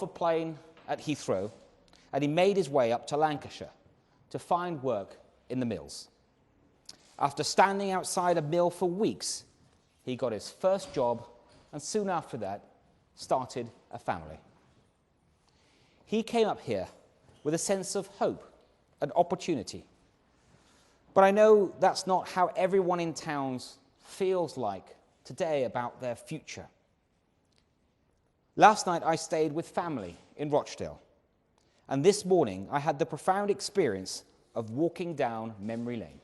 a plane at Heathrow and he made his way up to Lancashire to find work in the mills. After standing outside a mill for weeks, he got his first job and soon after that started a family. He came up here with a sense of hope and opportunity. But I know that's not how everyone in towns feels like today about their future. Last night I stayed with family in Rochdale, and this morning I had the profound experience of walking down memory lane.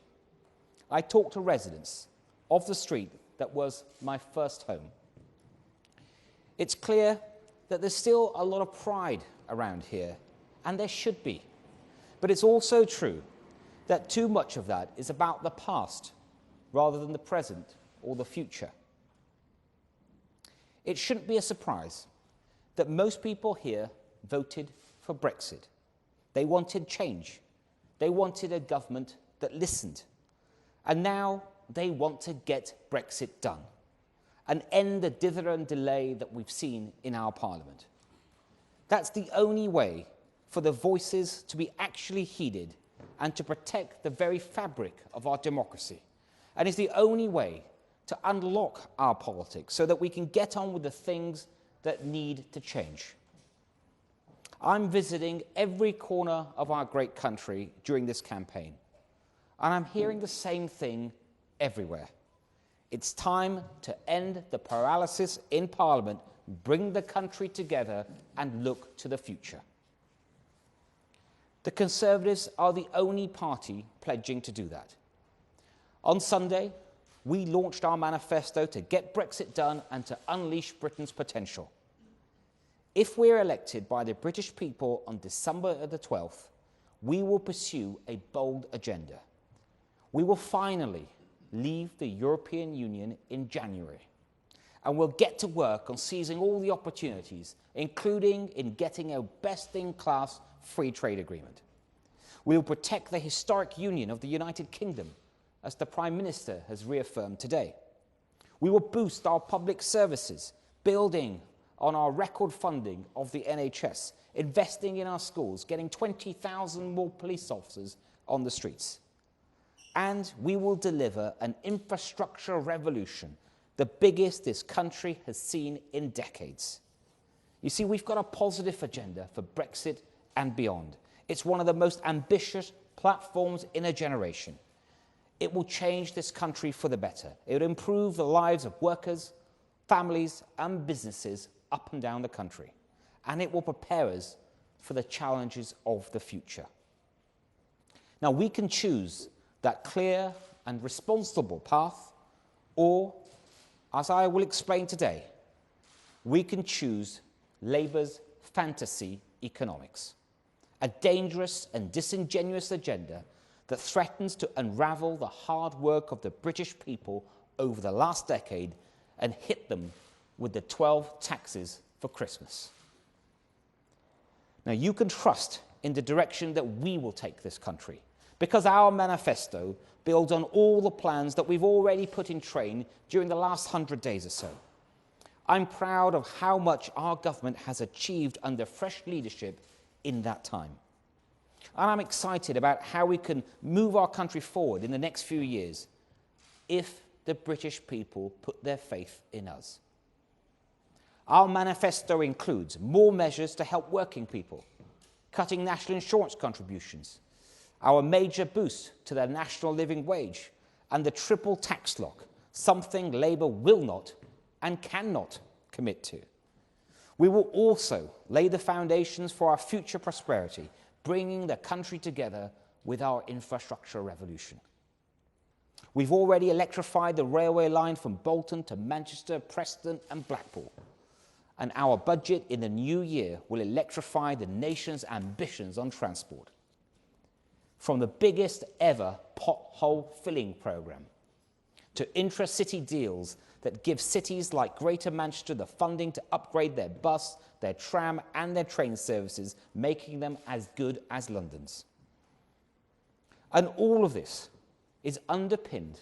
I talked to residents of the street that was my first home. It's clear that there's still a lot of pride around here, and there should be. But it's also true that too much of that is about the past rather than the present or the future. It shouldn't be a surprise that most people here voted for Brexit. They wanted change. They wanted a government that listened. And now they want to get Brexit done and end the dither and delay that we've seen in our parliament. That's the only way for the voices to be actually heeded and to protect the very fabric of our democracy. And it's the only way to unlock our politics so that we can get on with the things that need to change. I'm visiting every corner of our great country during this campaign, and I'm hearing the same thing everywhere. It's time to end the paralysis in Parliament, bring the country together and look to the future. The Conservatives are the only party pledging to do that. On Sunday, we launched our manifesto to get Brexit done and to unleash Britain's potential. If we're elected by the British people on December the 12th, we will pursue a bold agenda. We will finally leave the European Union in January, and we'll get to work on seizing all the opportunities, including in getting a best-in-class free trade agreement. We will protect the historic union of the United Kingdom, as the Prime Minister has reaffirmed today. We will boost our public services, building on our record funding of the NHS, investing in our schools, getting 20,000 more police officers on the streets. And we will deliver an infrastructure revolution, the biggest this country has seen in decades. You see, we've got a positive agenda for Brexit and beyond. It's one of the most ambitious platforms in a generation. It will change this country for the better. It will improve the lives of workers, families, and businesses up and down the country. And it will prepare us for the challenges of the future. Now, we can choose that clear and responsible path, or, as I will explain today, we can choose Labour's fantasy economics, a dangerous and disingenuous agenda that threatens to unravel the hard work of the British people over the last decade and hit them with the 12 taxes for Christmas. Now, you can trust in the direction that we will take this country, because our manifesto builds on all the plans that we've already put in train during the last 100 days or so. I'm proud of how much our government has achieved under fresh leadership in that time. And I'm excited about how we can move our country forward in the next few years if the British people put their faith in us. Our manifesto includes more measures to help working people, cutting national insurance contributions, our major boost to the national living wage, and the triple tax lock, something Labour will not and cannot commit to. We will also lay the foundations for our future prosperity, bringing the country together with our infrastructure revolution. We've already electrified the railway line from Bolton to Manchester, Preston and Blackpool. And our budget in the new year will electrify the nation's ambitions on transport. From the biggest ever pothole filling programme to intra-city deals that give cities like Greater Manchester the funding to upgrade their bus, their tram and their train services, making them as good as London's. And all of this is underpinned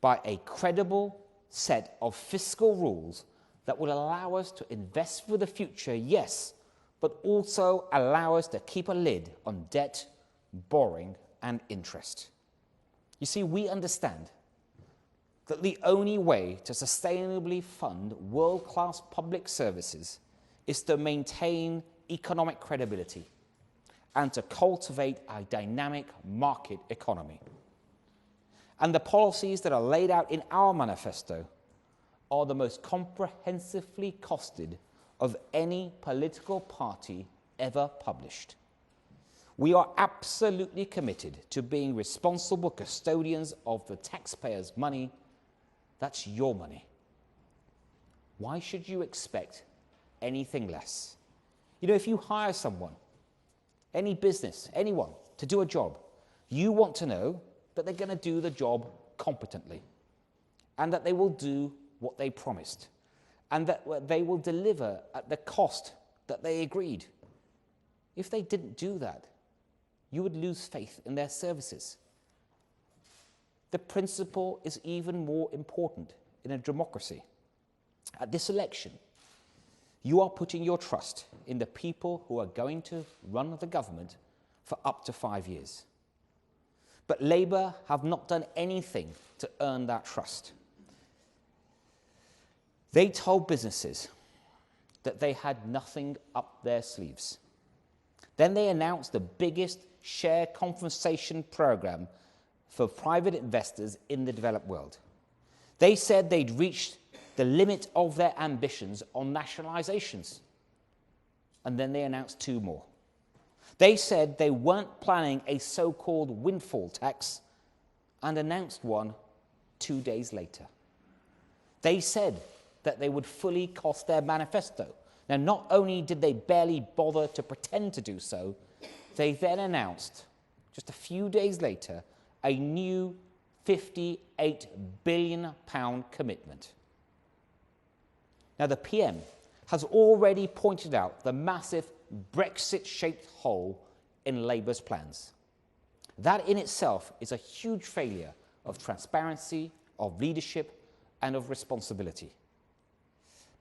by a credible set of fiscal rules that will allow us to invest for the future, yes, but also allow us to keep a lid on debt, borrowing, and interest. You see, we understand that the only way to sustainably fund world-class public services is to maintain economic credibility and to cultivate a dynamic market economy. And the policies that are laid out in our manifesto are the most comprehensively costed of any political party ever published. We are absolutely committed to being responsible custodians of the taxpayers' money. That's your money. Why should you expect anything less? You know, if you hire someone, any business, anyone, to do a job, you want to know that they're going to do the job competently and that they will do what they promised and that they will deliver at the cost that they agreed. If they didn't do that, you would lose faith in their services. The principle is even more important in a democracy. At this election, you are putting your trust in the people who are going to run the government for up to 5 years. But Labour have not done anything to earn that trust. They told businesses that they had nothing up their sleeves. Then they announced the biggest share compensation program for private investors in the developed world. They said they'd reached the limit of their ambitions on nationalizations. And then they announced 2 more. They said they weren't planning a so-called windfall tax and announced one 2 days later. They said that they would fully cost their manifesto. Now, not only did they barely bother to pretend to do so, they then announced, just a few days later, a new £58 billion commitment. Now, the PM has already pointed out the massive Brexit-shaped hole in Labour's plans. That in itself is a huge failure of transparency, of leadership, and of responsibility.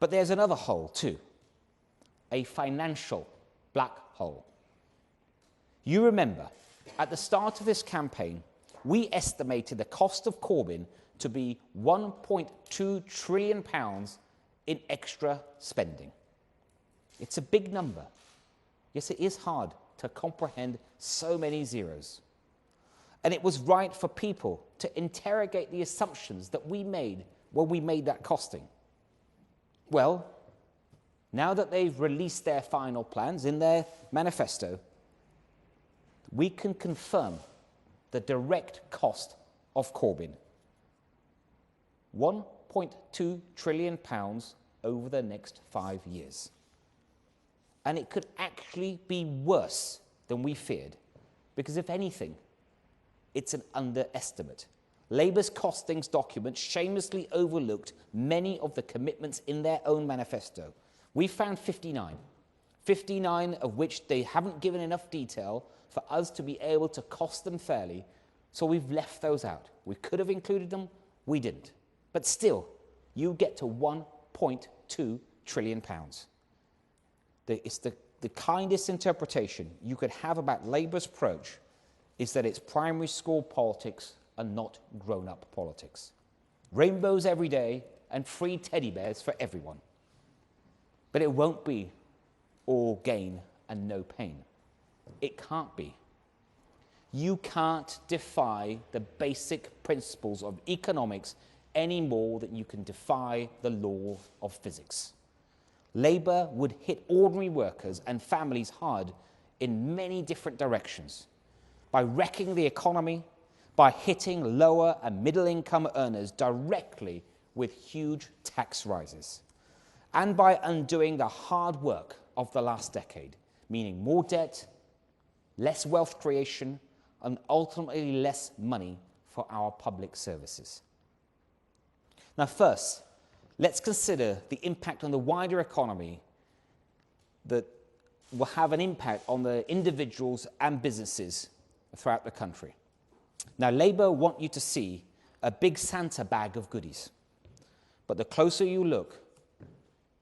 But there's another hole too, a financial black hole. You remember, at the start of this campaign, we estimated the cost of Corbyn to be £1.2 trillion in extra spending. It's a big number. Yes, it is hard to comprehend so many zeros. And it was right for people to interrogate the assumptions that we made when we made that costing. Well, now that they've released their final plans in their manifesto, we can confirm the direct cost of Corbyn. £1.2 trillion over the next 5 years. And it could actually be worse than we feared, because if anything, it's an underestimate. Labour's costings document shamelessly overlooked many of the commitments in their own manifesto. We found 59 of which they haven't given enough detail for us to be able to cost them fairly, so we've left those out. We could have included them, we didn't. But still, you get to £1.2 trillion. It's the kindest interpretation you could have about Labour's approach is that it's primary school politics and not grown-up politics. Rainbows every day and free teddy bears for everyone. But it won't be all gain and no pain. It can't be. You can't defy the basic principles of economics any more than you can defy the law of physics. Labour would hit ordinary workers and families hard in many different directions, by wrecking the economy, by hitting lower and middle-income earners directly with huge tax rises, and by undoing the hard work of the last decade, meaning more debt, less wealth creation, and ultimately less money for our public services. Now, first, let's consider the impact on the wider economy that will have an impact on the individuals and businesses throughout the country. Now, Labour want you to see a big Santa bag of goodies, but the closer you look,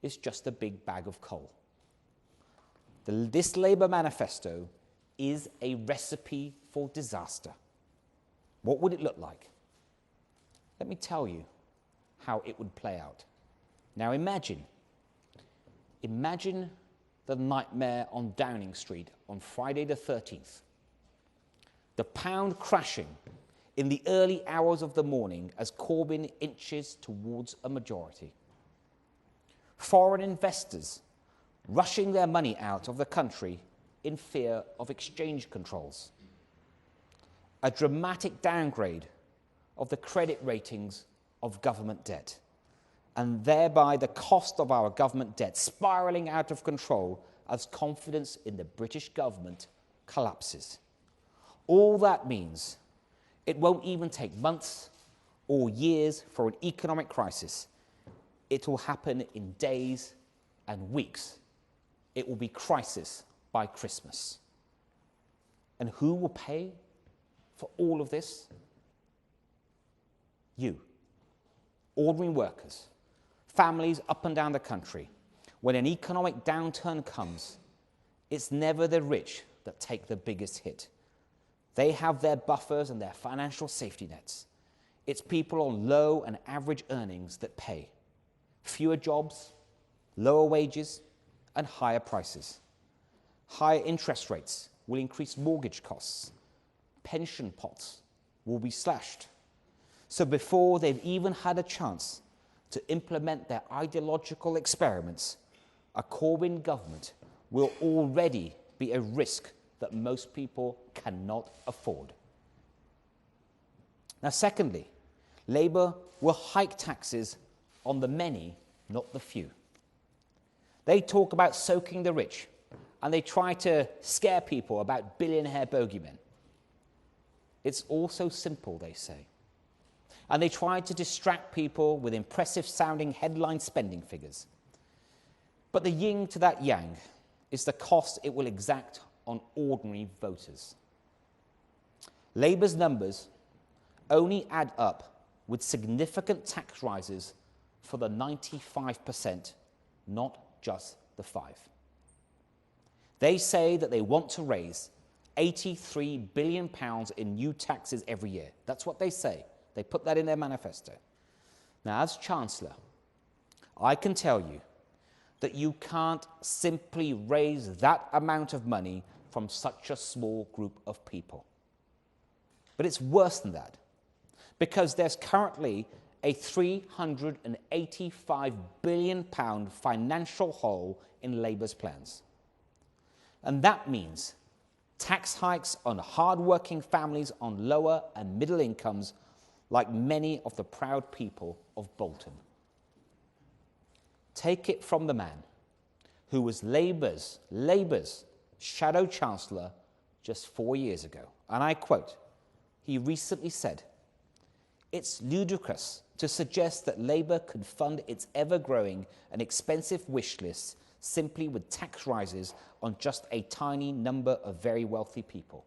it's just a big bag of coal. This Labour manifesto is a recipe for disaster. What would it look like? Let me tell you how it would play out. Now imagine the nightmare on Downing Street on Friday the 13th. The pound crashing in the early hours of the morning as Corbyn inches towards a majority. Foreign investors rushing their money out of the country in fear of exchange controls. A dramatic downgrade of the credit ratings of government debt, and thereby the cost of our government debt spiralling out of control as confidence in the British government collapses. All that means it won't even take months or years for an economic crisis. It will happen in days and weeks. It will be crisis by Christmas. And who will pay for all of this? You, ordinary workers, families up and down the country. When an economic downturn comes, it's never the rich that take the biggest hit. They have their buffers and their financial safety nets. It's people on low and average earnings that pay. Fewer jobs, lower wages, and higher prices. Higher interest rates will increase mortgage costs. Pension pots will be slashed. So before they've even had a chance to implement their ideological experiments, a Corbyn government will already be a risk that most people cannot afford. Now, secondly, Labour will hike taxes on the many, not the few. They talk about soaking the rich, and they try to scare people about billionaire bogeymen. It's all so simple, they say. And they try to distract people with impressive-sounding headline spending figures. But the yin to that yang is the cost it will exact on ordinary voters. Labour's numbers only add up with significant tax rises for the 95%, not just the 5%. They say that they want to raise £83 billion in new taxes every year. That's what they say. They put that in their manifesto. Now, as Chancellor, I can tell you that you can't simply raise that amount of money from such a small group of people. But it's worse than that, because there's currently a £385 billion financial hole in Labour's plans. And that means tax hikes on hard-working families on lower and middle incomes, like many of the proud people of Bolton. Take it from the man who was Labour's shadow chancellor just 4 years ago. And I quote, he recently said, "It's ludicrous to suggest that Labour could fund its ever-growing and expensive wish lists simply with tax rises on just a tiny number of very wealthy people.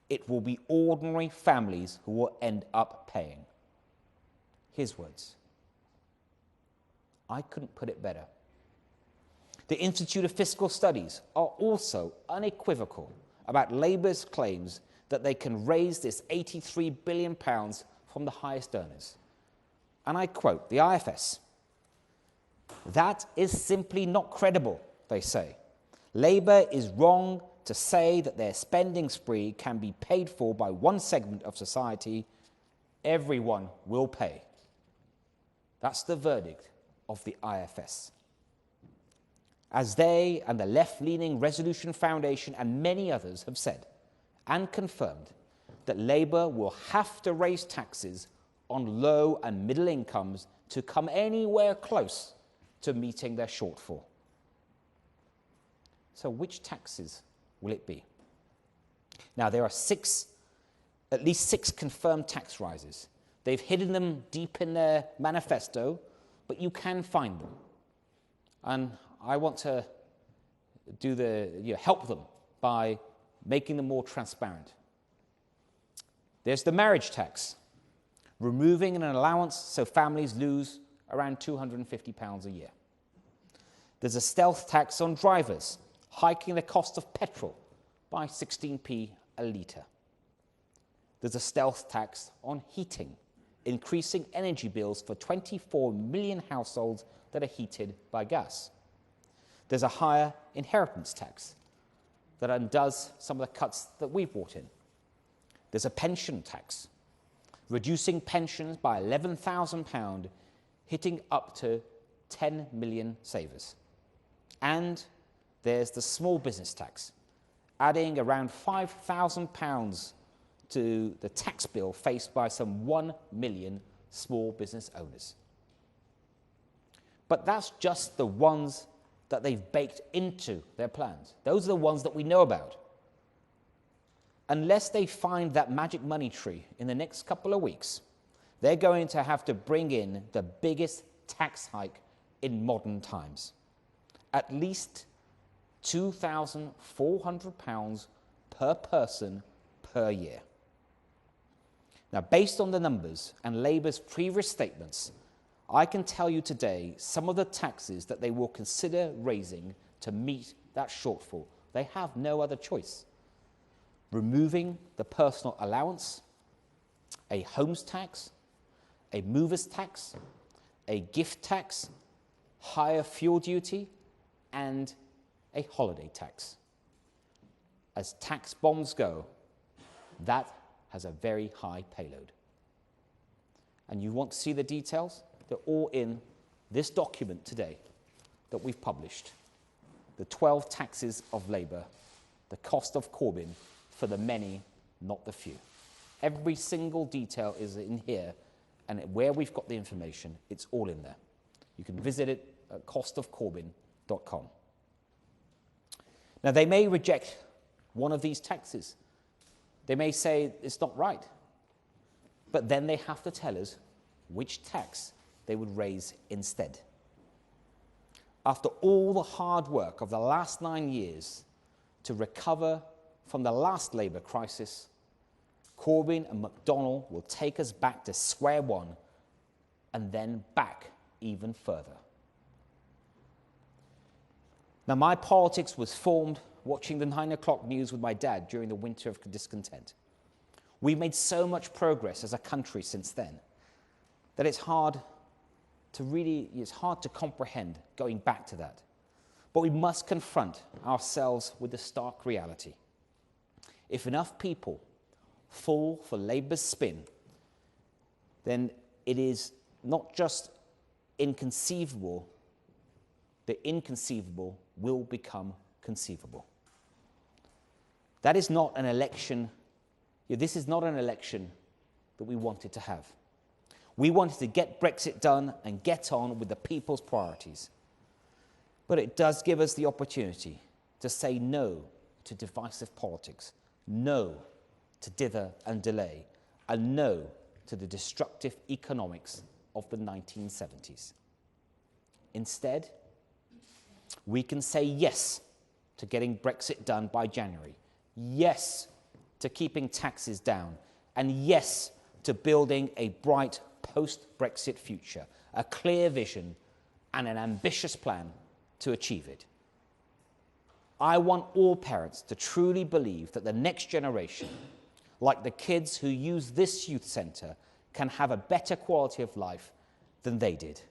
It will be ordinary families who will end up paying." His words. I couldn't put it better. The Institute of Fiscal Studies are also unequivocal about Labour's claims that they can raise this £83 billion from the highest earners. And I quote the IFS, "That is simply not credible," they say. "Labour is wrong to say that their spending spree can be paid for by one segment of society. Everyone will pay." That's the verdict of the IFS. As they and the left-leaning Resolution Foundation and many others have said and confirmed, that Labour will have to raise taxes on low and middle incomes to come anywhere close to meeting their shortfall. So which taxes will it be? Now, there are at least six confirmed tax rises. They've hidden them deep in their manifesto, but you can find them. And I want to help them by making them more transparent. There's the marriage tax, removing an allowance so families lose around £250 a year. There's a stealth tax on drivers, hiking the cost of petrol by 16p a litre. There's a stealth tax on heating, increasing energy bills for 24 million households that are heated by gas. There's a higher inheritance tax that undoes some of the cuts that we've brought in. There's a pension tax, reducing pensions by £11,000, hitting up to 10 million savers. And there's the small business tax, adding around £5,000 to the tax bill faced by some 1 million small business owners. But that's just the ones that they've baked into their plans. Those are the ones that we know about. Unless they find that magic money tree in the next couple of weeks, they're going to have to bring in the biggest tax hike in modern times. At least £2,400 per person per year. Now, based on the numbers and Labour's previous statements, I can tell you today some of the taxes that they will consider raising to meet that shortfall. They have no other choice. Removing the personal allowance, a homes tax, a movers tax, a gift tax, higher fuel duty, and a holiday tax. As tax bombs go, that has a very high payload. And you want to see the details? They're all in this document today that we've published. The 12 taxes of Labour, the cost of Corbyn for the many, not the few. Every single detail is in here, and where we've got the information, it's all in there. You can visit it at costofcorbyn.com. Now, they may reject one of these taxes. They may say it's not right. But then they have to tell us which tax they would raise instead. After all the hard work of the last 9 years to recover from the last Labour crisis, Corbyn and McDonnell will take us back to square one and then back even further. Now, my politics was formed watching the 9 o'clock news with my dad during the winter of discontent. We've made so much progress as a country since then that it's hard to comprehend going back to that. But we must confront ourselves with the stark reality. If enough people fall for Labour's spin, then it is not just inconceivable, the inconceivable will become conceivable. That is not an election. This is not an election that we wanted to have. We wanted to get Brexit done and get on with the people's priorities. But it does give us the opportunity to say no to divisive politics, no to dither and delay, and no to the destructive economics of the 1970s. Instead, we can say yes to getting Brexit done by January, yes to keeping taxes down, and yes to building a bright post-Brexit future, a clear vision and an ambitious plan to achieve it. I want all parents to truly believe that the next generation, like the kids who use this youth centre, can have a better quality of life than they did.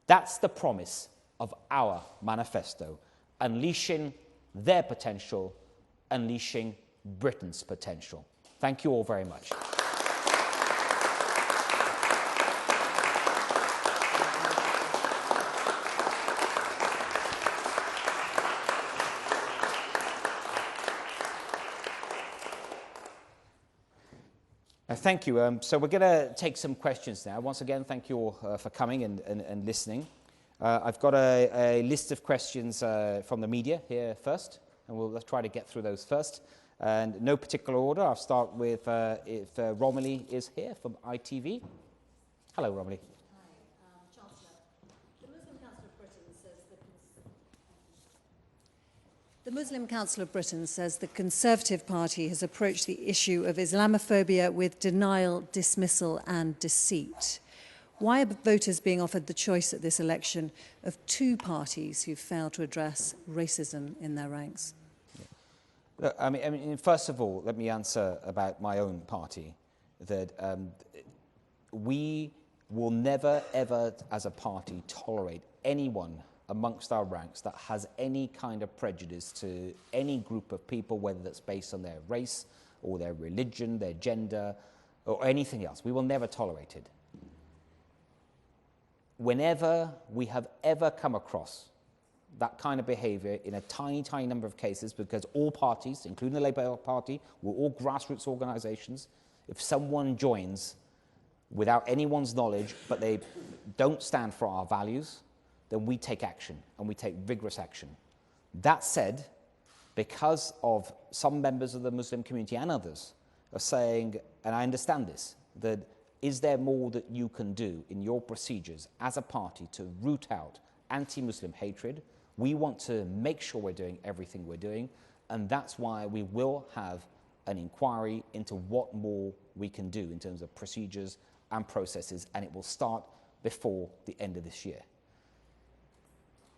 That's the promise of our manifesto, unleashing their potential, unleashing Britain's potential. Thank you all very much. Thank you. So we're going to take some questions now. Once again, thank you all for coming and listening. I've got a list of questions from the media here first, and let's try to get through those first. And no particular order. I'll start with if Romilly is here from ITV. Hello, Romilly. Hi, Chancellor. The Muslim Council of Britain says the Conservative Party has approached the issue of Islamophobia with denial, dismissal and deceit. Why are voters being offered the choice at this election of two parties who failed to address racism in their ranks? Look, I mean, first of all, let me answer about my own party, that we will never, ever, as a party, tolerate anyone amongst our ranks that has any kind of prejudice to any group of people, whether that's based on their race or their religion, their gender, or anything else. We will never tolerate it. Whenever we have ever come across that kind of behaviour in a tiny, tiny number of cases, because all parties, including the Labour Party, we're all grassroots organisations, if someone joins without anyone's knowledge, but they don't stand for our values, then we take action, and we take vigorous action. That said, because of some members of the Muslim community and others are saying, and I understand this, that is there more that you can do in your procedures as a party to root out anti-Muslim hatred? We want to make sure we're doing everything we're doing, and that's why we will have an inquiry into what more we can do in terms of procedures and processes, and it will start before the end of this year.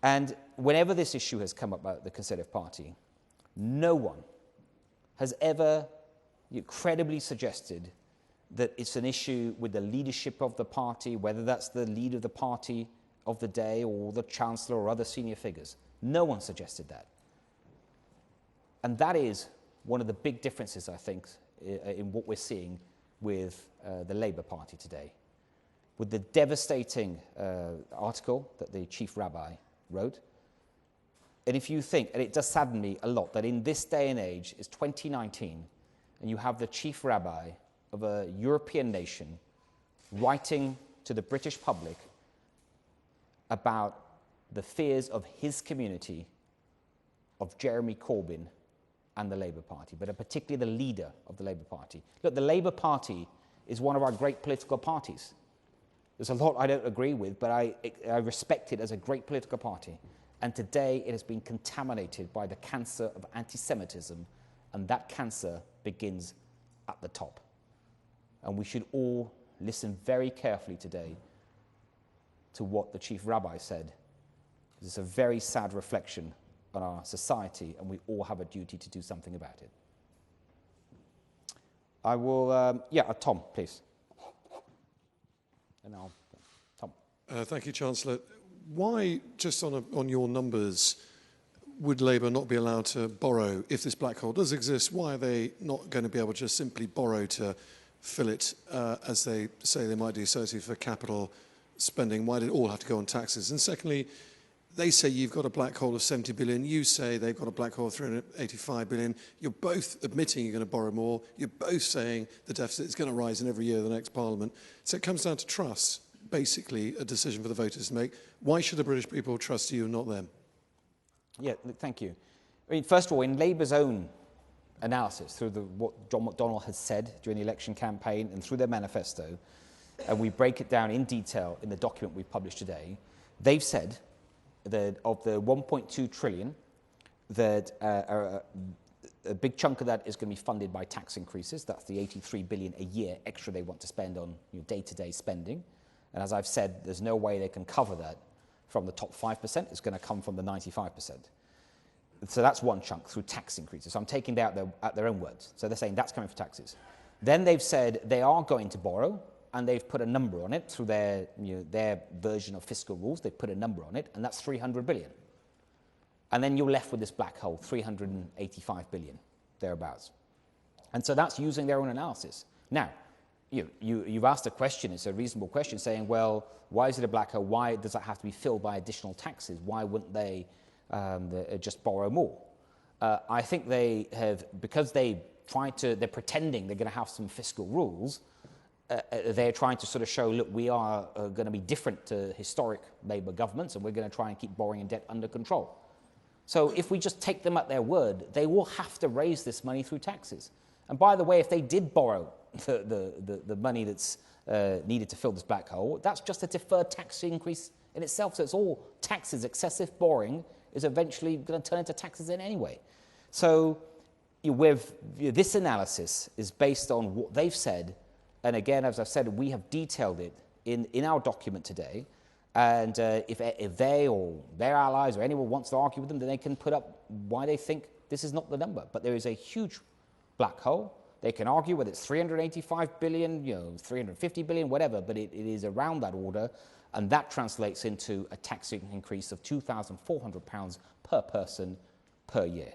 And whenever this issue has come up about the Conservative Party, no one has ever credibly suggested that it's an issue with the leadership of the party, whether that's the leader of the party of the day or the Chancellor or other senior figures. No one suggested that. And that is one of the big differences, I think, in what we're seeing with the Labour Party today. With the devastating article that the Chief Rabbi wrote, and if you think, and it does sadden me a lot, that in this day and age, it's 2019, and you have the Chief Rabbi of a European nation writing to the British public about the fears of his community, of Jeremy Corbyn and the Labour Party, but particularly the leader of the Labour Party. Look, the Labour Party is one of our great political parties. There's a lot I don't agree with, but I respect it as a great political party. And today it has been contaminated by the cancer of anti-Semitism, and that cancer begins at the top. And we should all listen very carefully today to what the Chief Rabbi said. It's a very sad reflection on our society, and we all have a duty to do something about it. I will, Tom, please. And now, Tom. Thank you, Chancellor. Why, just on your numbers, would Labour not be allowed to borrow if this black hole does exist? Why are they not going to be able to just simply borrow to fill it, as they say they might do, certainly for capital spending? Why did it all have to go on taxes? And secondly, they say you've got a black hole of 70 billion. You say they've got a black hole of 385 billion. You're both admitting you're going to borrow more. You're both saying the deficit is going to rise in every year of the next Parliament. So it comes down to trust, basically a decision for the voters to make. Why should the British people trust you and not them? Yeah, thank you. I mean, first of all, in Labour's own analysis, through what John McDonnell has said during the election campaign and through their manifesto, and we break it down in detail in the document we've published today, they've said that of the 1.2 trillion, that a big chunk of that is going to be funded by tax increases. That's the 83 billion a year extra they want to spend on day-to-day spending. And as I've said, there's no way they can cover that from the top 5%. It's going to come from the 95%. So that's one chunk through tax increases. So I'm taking that at their own words. So they're saying that's coming from taxes. Then they've said they are going to borrow, and they've put a number on it through their version of fiscal rules. They've put a number on it, and that's 300 billion. And then you're left with this black hole, 385 billion, thereabouts. And so that's using their own analysis. Now, you've asked a question, it's a reasonable question, saying, well, why is it a black hole? Why does that have to be filled by additional taxes? Why wouldn't they just borrow more? I think they have, because they're pretending they're going to have some fiscal rules, they're trying to sort of show, look, we are going to be different to historic Labour governments, and we're going to try and keep borrowing and debt under control. So if we just take them at their word, they will have to raise this money through taxes. And by the way, if they did borrow the money that's needed to fill this black hole, that's just a deferred tax increase in itself. So it's all taxes. Excessive borrowing is eventually going to turn into taxes in anyway. So this analysis is based on what they've said. And again, as I've said, we have detailed it in our document today. And if they or their allies or anyone wants to argue with them, then they can put up why they think this is not the number. But there is a huge black hole. They can argue whether it's 385 billion, 350 billion, whatever, but it is around that order. And that translates into a tax increase of £2,400 per person per year.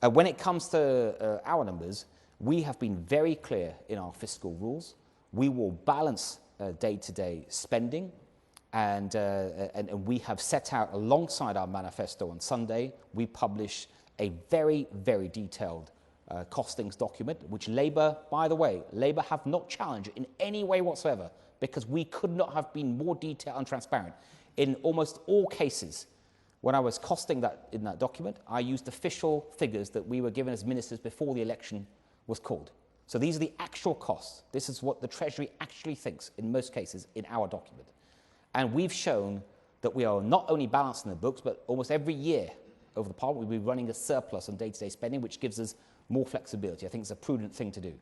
When it comes to our numbers, we have been very clear in our fiscal rules. We will balance day-to-day spending, and we have set out alongside our manifesto on Sunday, we publish a very, very detailed costings document, which Labour, by the way, Labour have not challenged in any way whatsoever, because we could not have been more detailed and transparent. In almost all cases, when I was costing that in that document, I used official figures that we were given as ministers before the election was called. So these are the actual costs. This is what the Treasury actually thinks in most cases in our document. And we've shown that we are not only balancing the books, but almost every year over the Parliament, we'll be running a surplus on day-to-day spending, which gives us more flexibility. I think it's a prudent thing to do.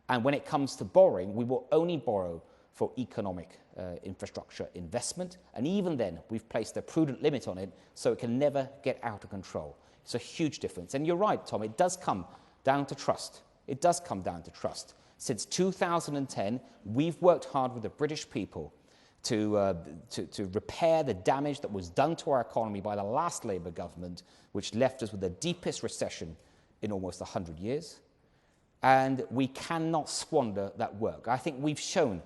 And when it comes to borrowing, we will only borrow for economic infrastructure investment. And even then, we've placed a prudent limit on it so it can never get out of control. It's a huge difference. And you're right, Tom, it does come down to trust. It does come down to trust. Since 2010, we've worked hard with the British people to repair the damage that was done to our economy by the last Labour government, which left us with the deepest recession in almost 100 years. And we cannot squander that work. I think we've shown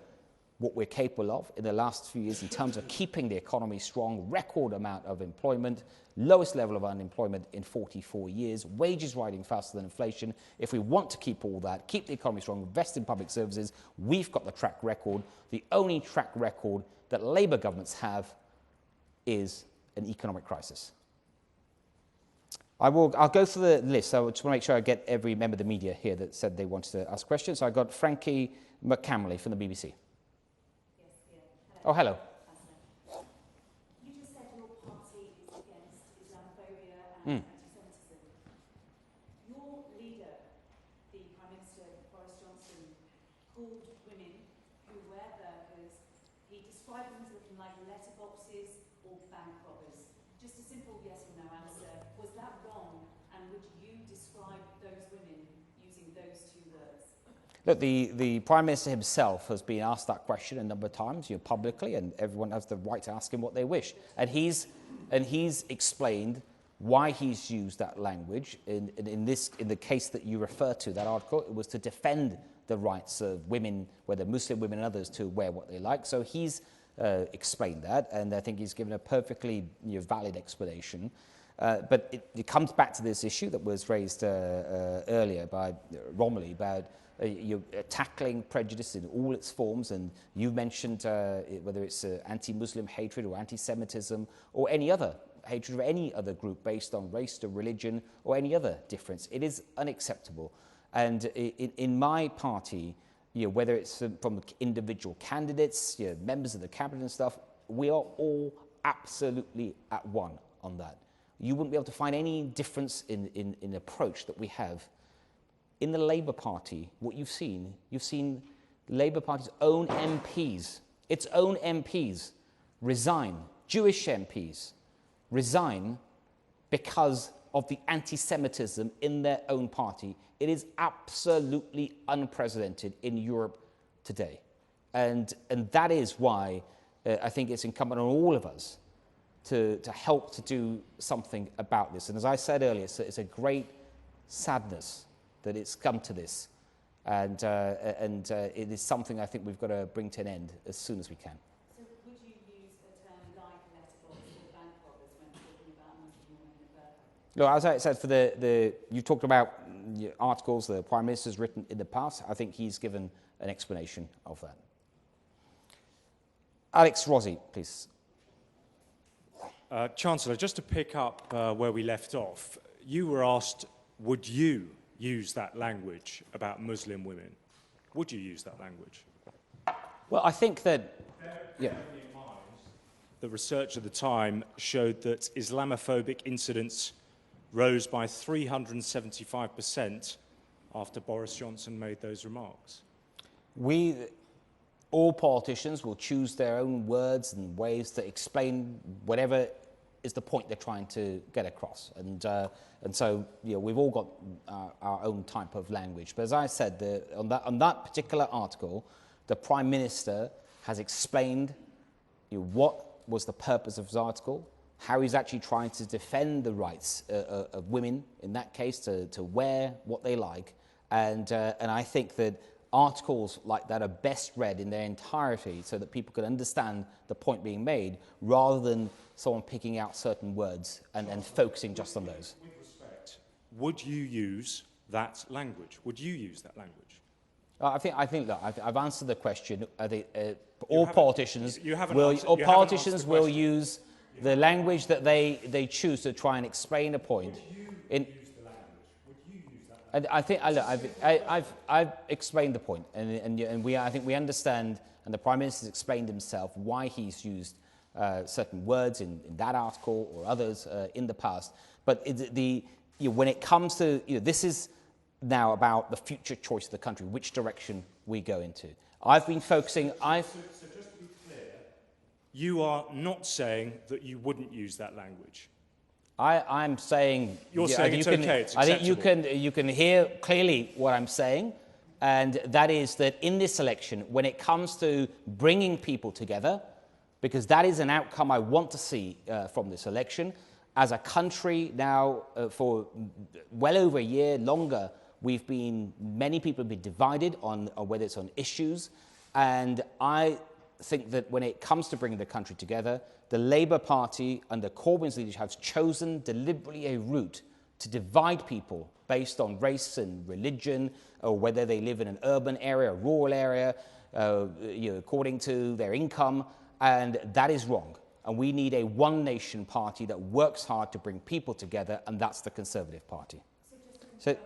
what we're capable of in the last few years in terms of keeping the economy strong, record amount of employment, lowest level of unemployment in 44 years, wages rising faster than inflation. If we want to keep all that, keep the economy strong, invest in public services, we've got the track record. The only track record that Labour governments have is an economic crisis. I'll go through the list. I just want to make sure I get every member of the media here that said they wanted to ask questions. So I got Frankie McCamley from the BBC. Oh, hello. You just said your party is against Islamophobia and anti-Semitism. Your leader, the Prime Minister Boris Johnson, called women who wear burqas, he described them as looking like letterboxes or bank robbers. Just a simple yes or no answer. Was that wrong? And would you describe those women using those two words? Look, the Prime Minister himself has been asked that question a number of times, publicly, and everyone has the right to ask him what they wish. And he's explained why he's used that language. In the case that you refer to, that article, it was to defend the rights of women, whether Muslim women and others, to wear what they like. So he's explained that, and I think he's given a perfectly valid explanation. But it comes back to this issue that was raised earlier by Romilly about tackling prejudice in all its forms, and you mentioned whether it's anti-Muslim hatred or anti-Semitism or any other hatred of any other group based on race or religion or any other difference. It is unacceptable. And in my party, whether it's from individual candidates, members of the cabinet and stuff, we are all absolutely at one on that. You wouldn't be able to find any difference in approach that we have. In the Labour Party, what you've seen the Labour Party's own MPs, its own MPs resign, Jewish MPs resign because of the anti-Semitism in their own party. It is absolutely unprecedented in Europe today. And that is why I think it's incumbent on all of us to help to do something about this. And as I said earlier, it's a great sadness that it's come to this. And it is something I think we've got to bring to an end as soon as we can. So would you use a term like letterbox or bank robbers when talking about Muslim women in burqa? Look, as I said, you talked about articles the Prime Minister's written in the past. I think he's given an explanation of that. Alex Rossi, please. Chancellor, just to pick up where we left off, you were asked, would you use that language about Muslim women? Would you use that language? Well, I think that, the research at the time showed that Islamophobic incidents rose by 375% after Boris Johnson made those remarks. all politicians will choose their own words and ways to explain whatever is the point they're trying to get across. And so, we've all got our own type of language. But as I said, on that particular article, the Prime Minister has explained what was the purpose of his article, how he's actually trying to defend the rights of women, in that case, to wear what they like. And I think that articles like that are best read in their entirety so that people can understand the point being made, rather than someone picking out certain words and focusing just on those. With respect, would you use that language? Would you use that language? I think. Look, I've answered the question. I think all politicians will use the language that they choose to try and explain a point. Would you use the language? Would you use that language? And I think I've explained the point, and I think we understand, and the Prime Minister's explained himself why he's used certain words in that article or others in the past. But when it comes to this is now about the future choice of the country, which direction we go into. I've been focusing. So just to be clear, you are not saying that you wouldn't use that language. I'm saying you're saying it's okay. It's I acceptable. think you can hear clearly what I'm saying, and that is that in this election, when it comes to bringing people together, because that is an outcome I want to see from this election, as a country now for well over a year, longer. Many people have been divided on whether it's on issues, and I think that when it comes to bringing the country together, the Labour Party under Corbyn's leadership has chosen deliberately a route to divide people based on race and religion, or whether they live in an urban area, a rural area, according to their income, and that is wrong. And we need a one nation party that works hard to bring people together, and that's the Conservative Party. So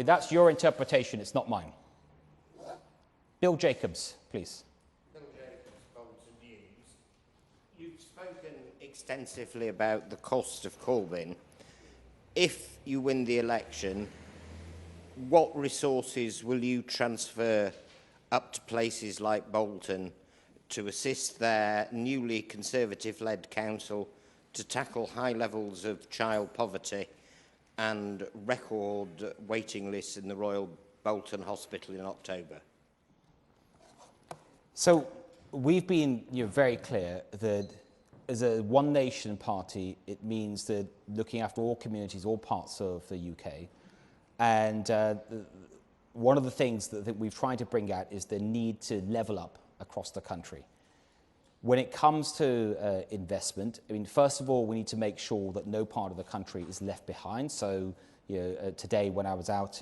that's your interpretation, it's not mine. Bill Jacobs, please. Bill Jacobs, Bolton News. You've spoken extensively about the cost of Corbyn. If you win the election, what resources will you transfer up to places like Bolton to assist their newly Conservative-led council to tackle high levels of child poverty and record waiting lists in the Royal Bolton Hospital in October? So we've been very clear that as a one nation party, it means that looking after all communities, all parts of the UK. And one of the things that we've tried to bring out is the need to level up across the country. When it comes to investment, first of all, we need to make sure that no part of the country is left behind. So, today when I was out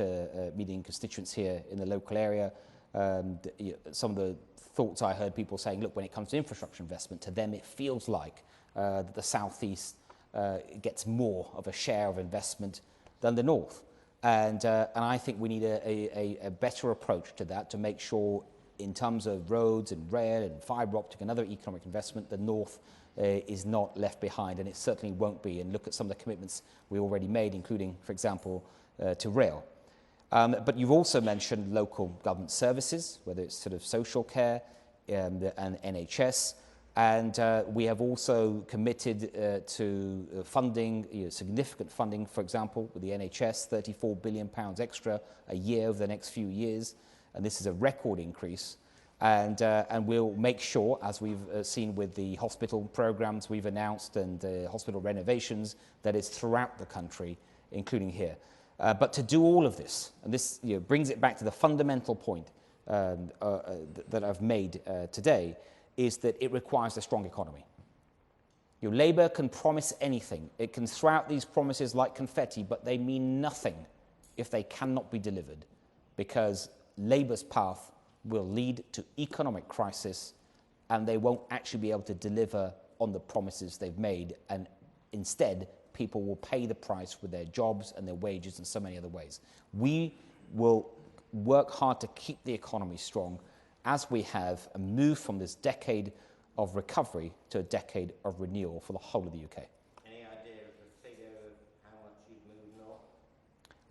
meeting constituents here in the local area, some of the thoughts I heard people saying, look, when it comes to infrastructure investment, to them it feels like that the South East gets more of a share of investment than the North. And I think we need a better approach to that to make sure, in terms of roads and rail and fibre optic and other economic investment, the North is not left behind, and it certainly won't be. And look at some of the commitments we already made, including, for example, to rail. But you've also mentioned local government services, whether it's sort of social care and NHS. And we have also committed to funding, significant funding, for example, with the NHS, £34 billion extra a year over the next few years. And this is a record increase. And we'll make sure, as we've seen with the hospital programs we've announced and the hospital renovations, that it's throughout the country, including here. But to do all of this, and this brings it back to the fundamental point that I've made today, is that it requires a strong economy. Labour can promise anything. It can throw out these promises like confetti, but they mean nothing if they cannot be delivered, because Labour's path will lead to economic crisis, and they won't actually be able to deliver on the promises they've made, and instead people will pay the price with their jobs and their wages and so many other ways. We will work hard to keep the economy strong, as we have, and move from this decade of recovery to a decade of renewal for the whole of the UK. Any idea of the figure of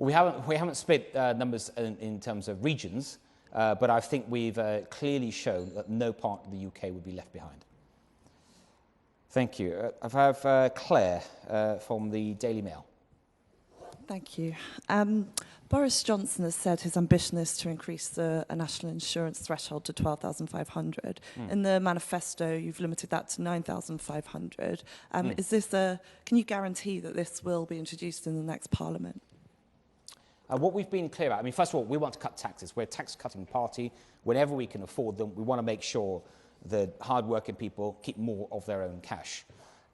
We haven't split numbers in terms of regions, but I think we've clearly shown that no part of the UK would be left behind. Thank you. I have Claire from the Daily Mail. Thank you. Boris Johnson has said his ambition is to increase the national insurance threshold to 12,500. In the manifesto, you've limited that to 9,500. Is this can you guarantee that this will be introduced in the next Parliament? What we've been clear about, I mean, first of all, we want to cut taxes. We're a tax-cutting party. Whenever we can afford them, we want to make sure that hard-working people keep more of their own cash.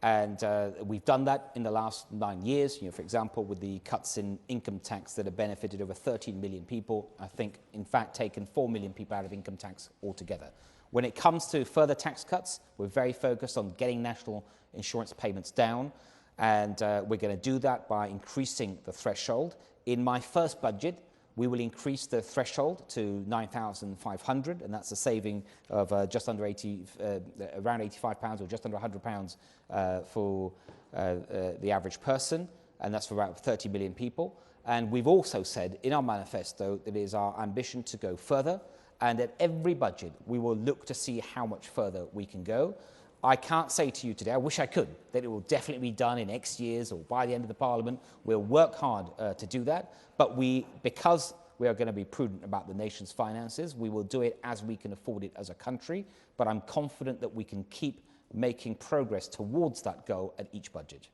And we've done that in the last 9 years, for example, with the cuts in income tax that have benefited over 13 million people. I think, in fact, taken 4 million people out of income tax altogether. When it comes to further tax cuts, we're very focused on getting national insurance payments down, and we're going to do that by increasing the threshold. In my first budget, we will increase the threshold to 9,500, and that's a saving of just under around £85 or just under £100 for the average person, and that's for about 30 million people. And we've also said in our manifesto that it is our ambition to go further, and at every budget we will look to see how much further we can go. I can't say to you today, I wish I could, that it will definitely be done in X years or by the end of the Parliament. We'll work hard to do that, but because we are going to be prudent about the nation's finances, we will do it as we can afford it as a country, but I'm confident that we can keep making progress towards that goal at each budget.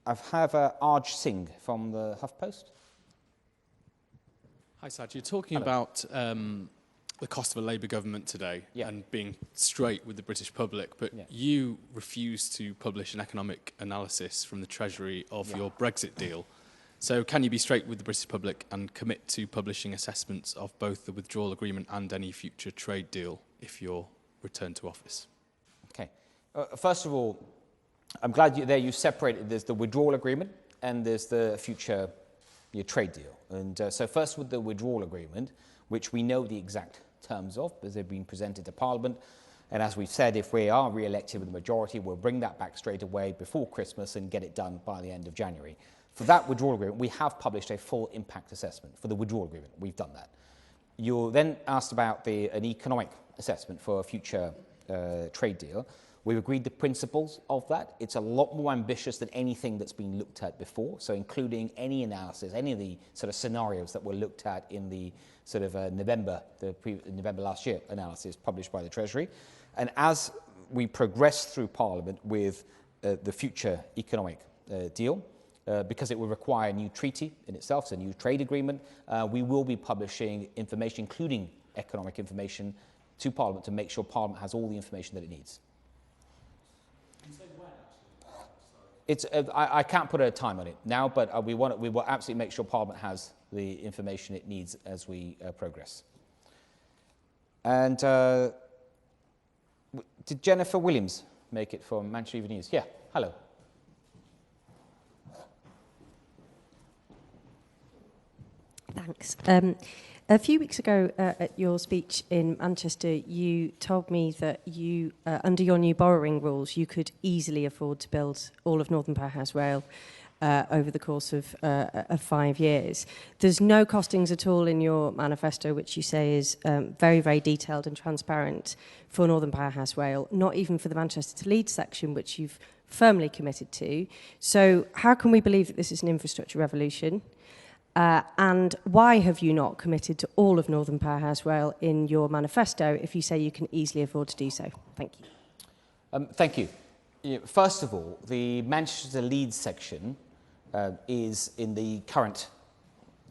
I have Arj Singh from the HuffPost. Hi, Sajid. You're talking about the cost of a Labour government today and being straight with the British public, but you refuse to publish an economic analysis from the Treasury of your Brexit deal. So can you be straight with the British public and commit to publishing assessments of both the withdrawal agreement and any future trade deal if you're returned to office? Okay. First of all, I'm glad you separated. There's the withdrawal agreement and there's the future trade deal. And so first with the withdrawal agreement, which we know the exact terms of because they've been presented to Parliament. And as we've said, if we are re-elected with a majority, we'll bring that back straight away before Christmas and get it done by the end of January. For that withdrawal agreement, we have published a full impact assessment for the withdrawal agreement. We've done that. You're then asked about an economic assessment for a future trade deal. We've agreed the principles of that. It's a lot more ambitious than anything that's been looked at before, so including any analysis, any of the sort of scenarios that were looked at in the sort of November last year analysis published by the Treasury. And as we progress through Parliament with the future economic deal, because it will require a new treaty in itself, so a new trade agreement, we will be publishing information, including economic information, to Parliament to make sure Parliament has all the information that it needs. I can't put a time on it now, but we will absolutely make sure Parliament has the information it needs as we progress. And did Jennifer Williams make it from Manchester Evening News? Yeah, hello. Thanks. A few weeks ago at your speech in Manchester, you told me that you, under your new borrowing rules, you could easily afford to build all of Northern Powerhouse Rail over the course of 5 years. There's no costings at all in your manifesto, which you say is very, very detailed and transparent for Northern Powerhouse Rail, not even for the Manchester to Leeds section, which you've firmly committed to. So how can we believe that this is an infrastructure revolution? And why have you not committed to all of Northern Powerhouse Rail in your manifesto if you say you can easily afford to do so? Thank you. Thank you. First of all, the Manchester Leeds section is in the current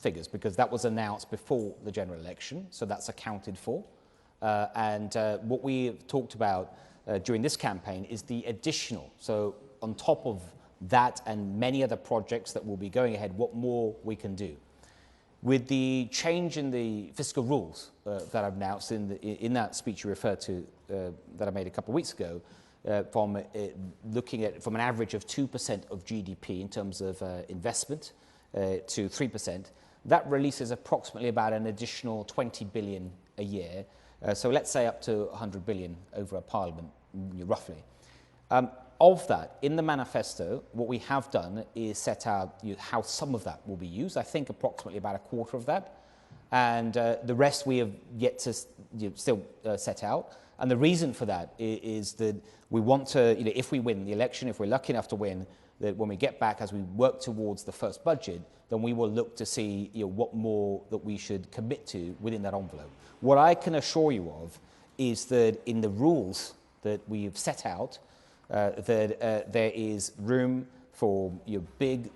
figures because that was announced before the general election, so that's accounted for. And what we talked about during this campaign is the additional, so on top of that and many other projects that will be going ahead, what more we can do. With the change in the fiscal rules that I've announced in that speech you referred to that I made a couple of weeks ago, from looking at from an average of 2% of GDP in terms of investment to 3%, that releases approximately about an additional 20 billion a year. So let's say up to 100 billion over a parliament, roughly. Of that, in the manifesto, what we have done is set out how some of that will be used. I think approximately about a quarter of that. And the rest we have yet to still set out. And the reason for that is that we want to, if we win the election, if we're lucky enough to win, that when we get back, as we work towards the first budget, then we will look to see what more that we should commit to within that envelope. What I can assure you of is that in the rules that we've set out, that there is room for big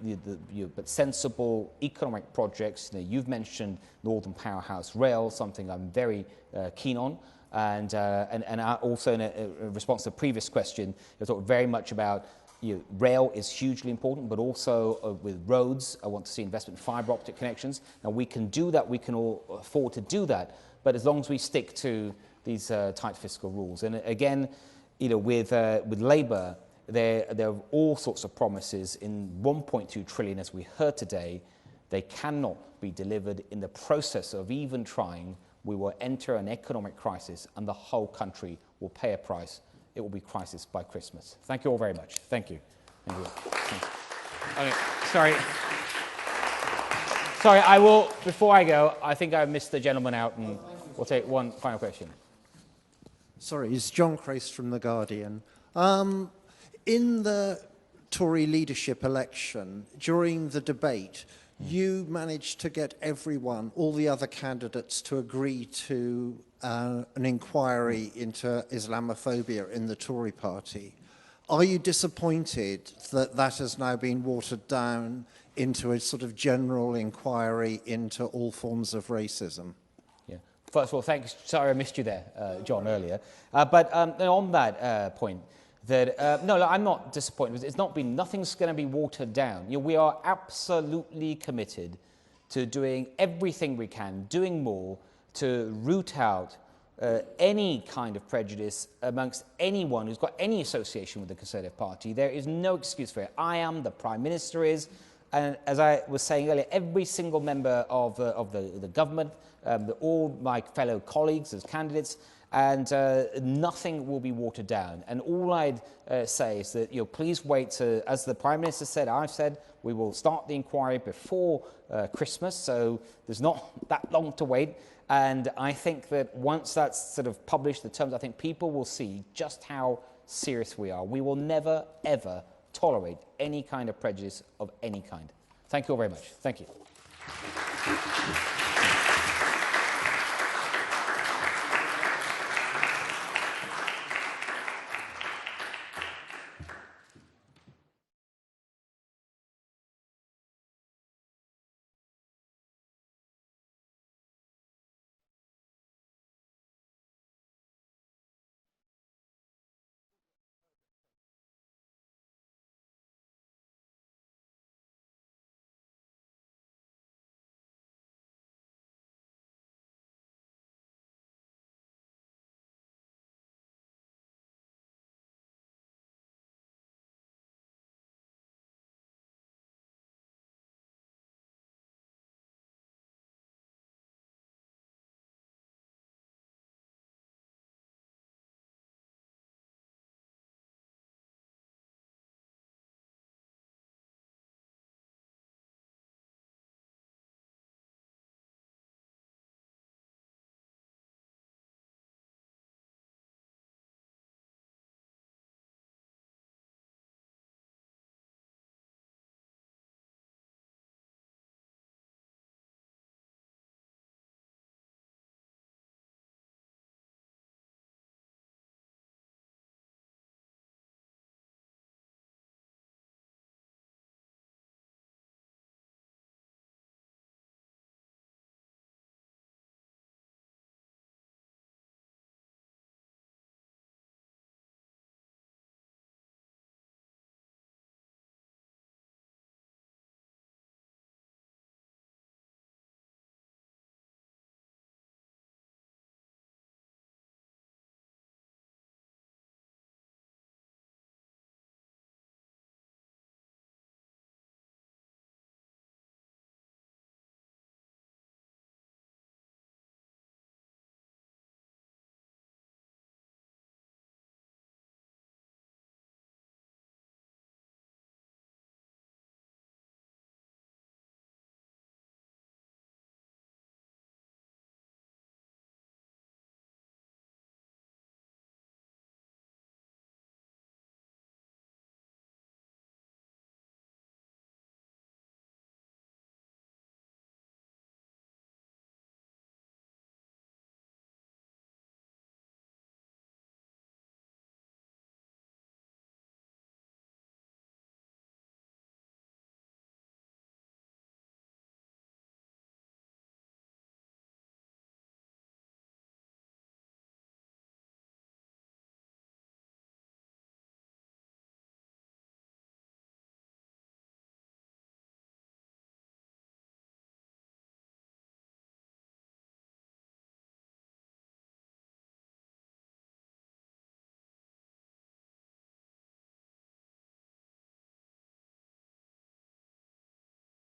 but sensible economic projects. You've mentioned Northern Powerhouse Rail, something I'm very keen on. And also in a response to the previous question, I talked very much about rail is hugely important, but also with roads, I want to see investment in fibre optic connections. Now we can do that, we can all afford to do that, but as long as we stick to these tight fiscal rules. And again, with Labour, there are all sorts of promises in 1.2 trillion, as we heard today. They cannot be delivered. In the process of even trying, we will enter an economic crisis and the whole country will pay a price. It will be crisis by Christmas. Thank you all very much. Thank you. Thank you. Okay, sorry, I will, before I go, I think I missed the gentleman out, and we'll take one final question. Sorry, it's John Crace from The Guardian. In the Tory leadership election, during the debate, you managed to get everyone, all the other candidates, to agree to an inquiry into Islamophobia in the Tory party. Are you disappointed that that has now been watered down into a sort of general inquiry into all forms of racism? Yeah. First of all, thanks. Sorry I missed you there, John, earlier. But on that point, that no, I'm not disappointed. It's not been, nothing's going to be watered down. We are absolutely committed to doing everything we can, doing more to root out any kind of prejudice amongst anyone who's got any association with the Conservative Party. There is no excuse for it. I am, the Prime Minister is, and as I was saying earlier, every single member of the government, all my fellow colleagues as candidates, and nothing will be watered down. And all I'd say is that please wait to, as the Prime Minister said, I've said, we will start the inquiry before Christmas, so there's not that long to wait. And I think that once that's sort of published, the terms, I think people will see just how serious we are. We will never, ever tolerate any kind of prejudice of any kind. Thank you all very much. Thank you.